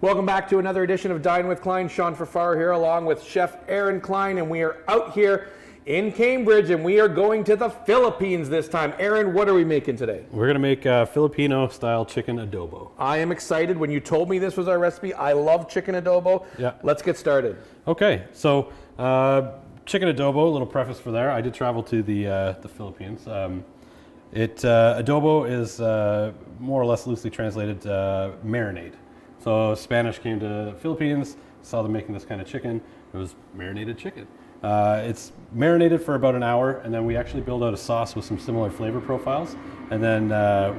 Welcome back to another edition of Dine with Clyne. Sean Fafar here along with Chef Aaron Clyne, and we are out here in Cambridge, and we are going to the Philippines this time. Aaron, what are we making today? We're going to make Filipino-style chicken adobo. I am excited. When you told me this was our recipe, I love chicken adobo. Yeah. Let's get started. Okay, so chicken adobo, a little preface for there. I did travel to the Philippines. Adobo is more or less loosely translated marinade. So Spanish came to the Philippines, saw them making this kind of chicken. It was marinated chicken. It's marinated for about an hour, and then we actually build out a sauce with some similar flavor profiles, and then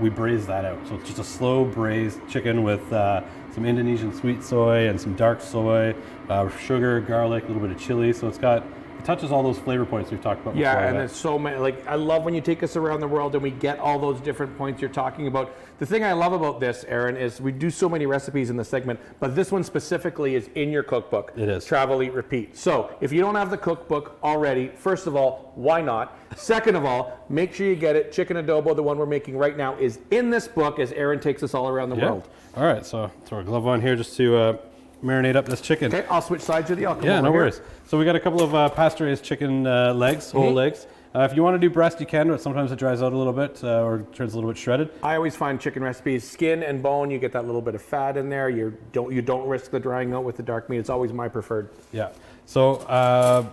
we braise that out. So it's just a slow braised chicken with some Indonesian sweet soy and some dark soy, sugar, garlic, a little bit of chili. So it touches all those flavor points we've talked about before. Yeah, and it's so many. Like, I love when you take us around the world and we get all those different points you're talking about. The thing I love about this, Aaron, is we do so many recipes in the segment, but this one specifically is in your cookbook. It is. Travel, Eat, Repeat. So if you don't have the cookbook already, first of all, why not? Second of all, make sure you get it. Chicken adobo, the one we're making right now, is in this book as Aaron takes us all around the world. All right, so throw a glove on here just to marinate up this chicken. Okay, I'll switch sides with you. I'll come Yeah, over no here. worries. So we got a couple of pasture-raised chicken legs, whole legs. If you want to do breast, you can, but sometimes it dries out a little bit or turns a little bit shredded. I always find chicken recipes, skin and bone, you get that little bit of fat in there. You don't risk the drying out with the dark meat. It's always my preferred. Yeah. So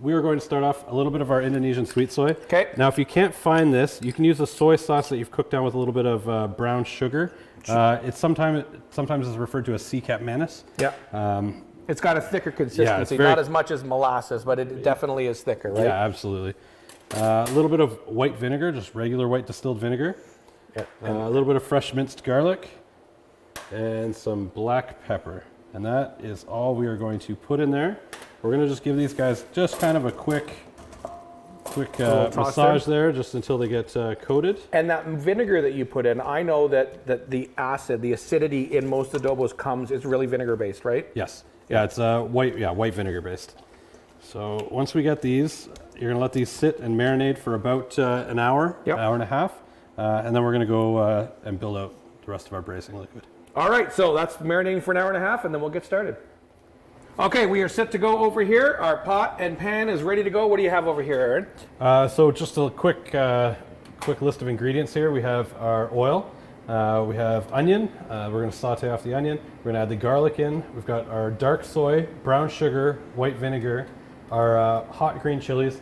we are going to start off a little bit of our Indonesian sweet soy. Okay. Now, if you can't find this, you can use a soy sauce that you've cooked down with a little bit of brown sugar. It's sometimes is referred to as sea cap manis. Yeah. It's got a thicker consistency, not as much as molasses, but it definitely is thicker, right? Yeah, absolutely. A little bit of white vinegar, just regular white distilled vinegar. Yeah. A little bit of fresh minced garlic and some black pepper. And that is all we are going to put in there. We're going to just give these guys just kind of a quick massage there, just until they get coated. And that vinegar that you put in, I know that the acidity in most adobos is really vinegar based, right? Yes. Yeah, it's white vinegar based. So once we get these, you're going to let these sit and marinate for about an hour, hour and a half, and then we're going to go and build out the rest of our braising liquid. All right, so that's marinating for an hour and a half, and then we'll get started. Okay, we are set to go over here. Our pot and pan is ready to go. What do you have over here, Aaron? So just a quick list of ingredients here. We have our oil. We have onion. We're going to saute off the onion. We're going to add the garlic in. We've got our dark soy, brown sugar, white vinegar, our hot green chilies.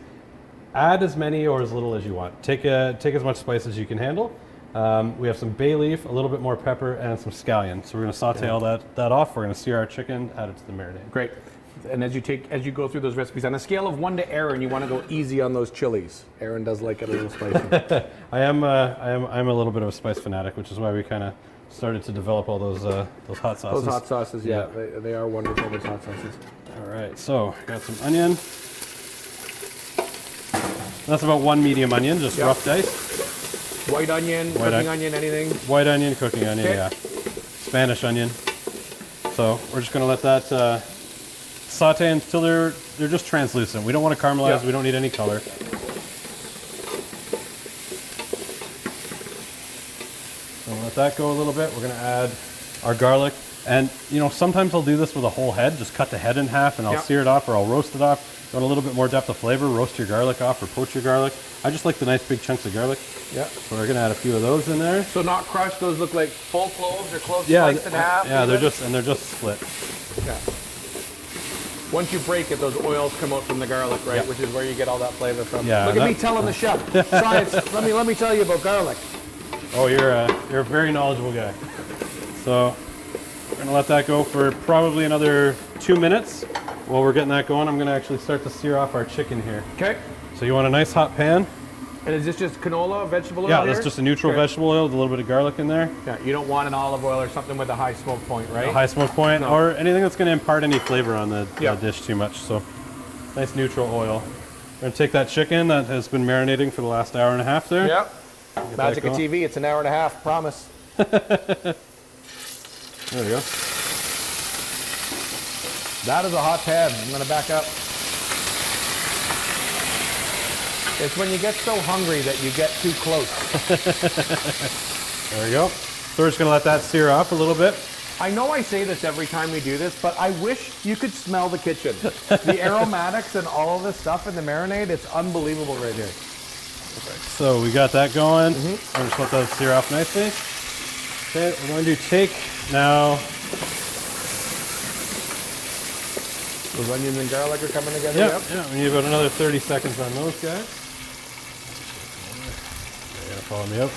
Add as many or as little as you want. Take as much spice as you can handle. We have some bay leaf, a little bit more pepper, and some scallion. So we're going to saute all that off. We're going to sear our chicken, add it to the marinade. Great. And as you go through those recipes, on a scale of 1 to Aaron, you want to go easy on those chilies. Aaron does like it a little spicy. I'm a little bit of a spice fanatic, which is why we kind of started to develop all those hot sauces. Those hot sauces, yeah. They are wonderful, those hot sauces. All right, so got some onion. That's about 1 medium onion, just rough diced. White onion, cooking onion, anything? White onion, cooking onion, yeah. Spanish onion. So we're just going to let that saute until they're just translucent. We don't want to caramelize. We don't need any color. So let that go a little bit. We're going to add our garlic. And, sometimes I'll do this with a whole head. Just cut the head in half and I'll sear it off or I'll roast it off. You want a little bit more depth of flavor, roast your garlic off or poach your garlic. I just like the nice big chunks of garlic. Yeah. So we're going to add a few of those in there. So not crushed, those look like full cloves or cloves sliced in half? Yeah, they're just split. Yeah. Once you break it, those oils come out from the garlic, right? Which is where you get all that flavor from. Yeah. Look at me telling the chef. Science, let me tell you about garlic. Oh, you're a very knowledgeable guy. So we're going to let that go for probably another 2 minutes. While we're getting that going, I'm going to actually start to sear off our chicken here. Okay. So you want a nice hot pan. And is this just canola, vegetable oil? Yeah, that's just a neutral vegetable oil with a little bit of garlic in there. Yeah, you don't want an olive oil or something with a high smoke point, right? A high smoke point, or anything that's going to impart any flavor on the dish too much. So nice neutral oil. We're going to take that chicken that has been marinating for the last hour and a half there. Yep. Magic of TV, it's an hour and a half, promise. There we go. That is a hot pan. I'm going to back up. It's when you get so hungry that you get too close. There we go. So we're just going to let that sear off a little bit. I know I say this every time we do this, but I wish you could smell the kitchen. The aromatics and all of this stuff in the marinade, it's unbelievable right here. So we got that going. I'm just let that sear off nicely. Okay, we're going to take now. Those onions and garlic are coming together. Yep. Yeah, we need about another 30 seconds on those guys. You're gonna follow me up.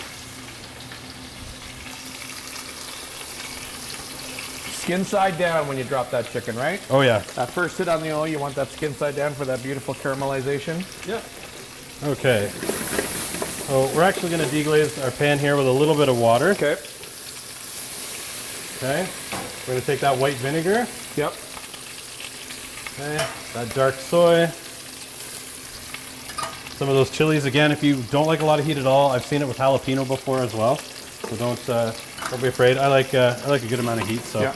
Skin side down when you drop that chicken, right? Oh yeah. That first hit on the oil, you want that skin side down for that beautiful caramelization. Yeah. Okay. So we're actually going to deglaze our pan here with a little bit of water. Okay. Okay. We're going to take that white vinegar. Yep. Okay. That dark soy. Some of those chilies. Again, if you don't like a lot of heat at all, I've seen it with jalapeno before as well. So don't be afraid. I like a good amount of heat. So. Yeah.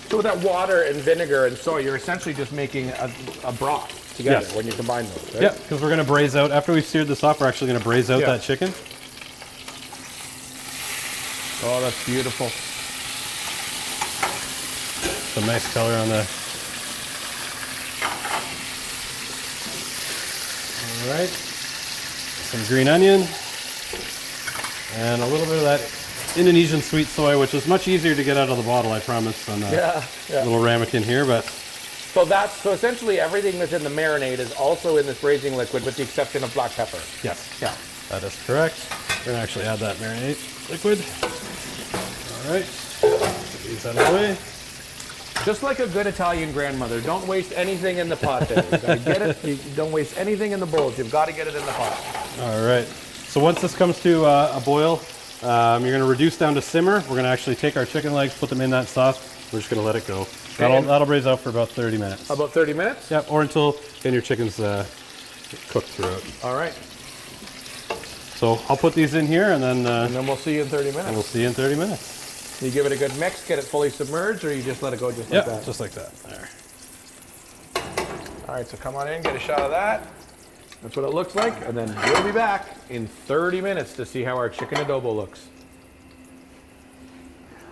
So with that water and vinegar and soy, you're essentially just making a broth together when you combine those, right? Yeah, because we're going to braise out, after we've seared this off, we're actually going to braise out that chicken. Oh, that's beautiful. Some nice color on the... All right. Some green onion. And a little bit of that Indonesian sweet soy, which is much easier to get out of the bottle, I promise, than little ramekin here. But so essentially everything that's in the marinade is also in this braising liquid, with the exception of black pepper. yes, Yeah. that is correct. We're gonna actually add that marinade liquid. All right, get these out of the way. Just like a good Italian grandmother, don't waste anything in the pot there. You gotta get it. You don't waste anything in the bowls. You've got to get it in the pot. All right. So once this comes to a boil, you're going to reduce down to simmer. We're going to actually take our chicken legs, put them in that sauce. We're just going to let it go. That'll braise out for about 30 minutes. About 30 minutes? Yep, or until your chicken's cooked throughout. All right. So I'll put these in here, and then we'll see you in 30 minutes. we'll see you in 30 minutes. You give it a good mix, get it fully submerged, or you just let it go just like that? Yeah, just like that. There. All right, so come on in, get a shot of that. That's what it looks like, and then we'll be back in 30 minutes to see how our chicken adobo looks.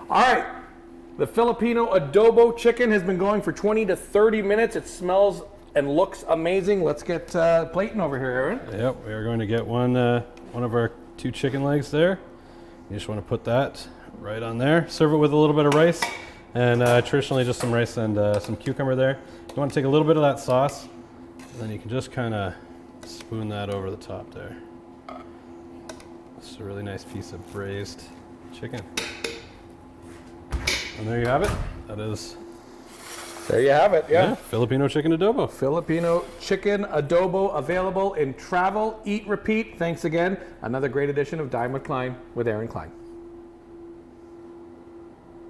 All right, the Filipino adobo chicken has been going for 20 to 30 minutes. It smells and looks amazing. Let's get plating over here, Aaron. Yep, we are going to get one of our 2 chicken legs there. You just want to put that right on there. Serve it with a little bit of rice, and traditionally just some rice and some cucumber there. You want to take a little bit of that sauce, and then you can just kind of spoon that over the top there. It's a really nice piece of braised chicken. And there you have it. That is... There you have it, yeah. Filipino chicken adobo. Filipino chicken adobo, available in travel, eat, repeat. Thanks again. Another great edition of Dine with Clyne with Aaron Clyne.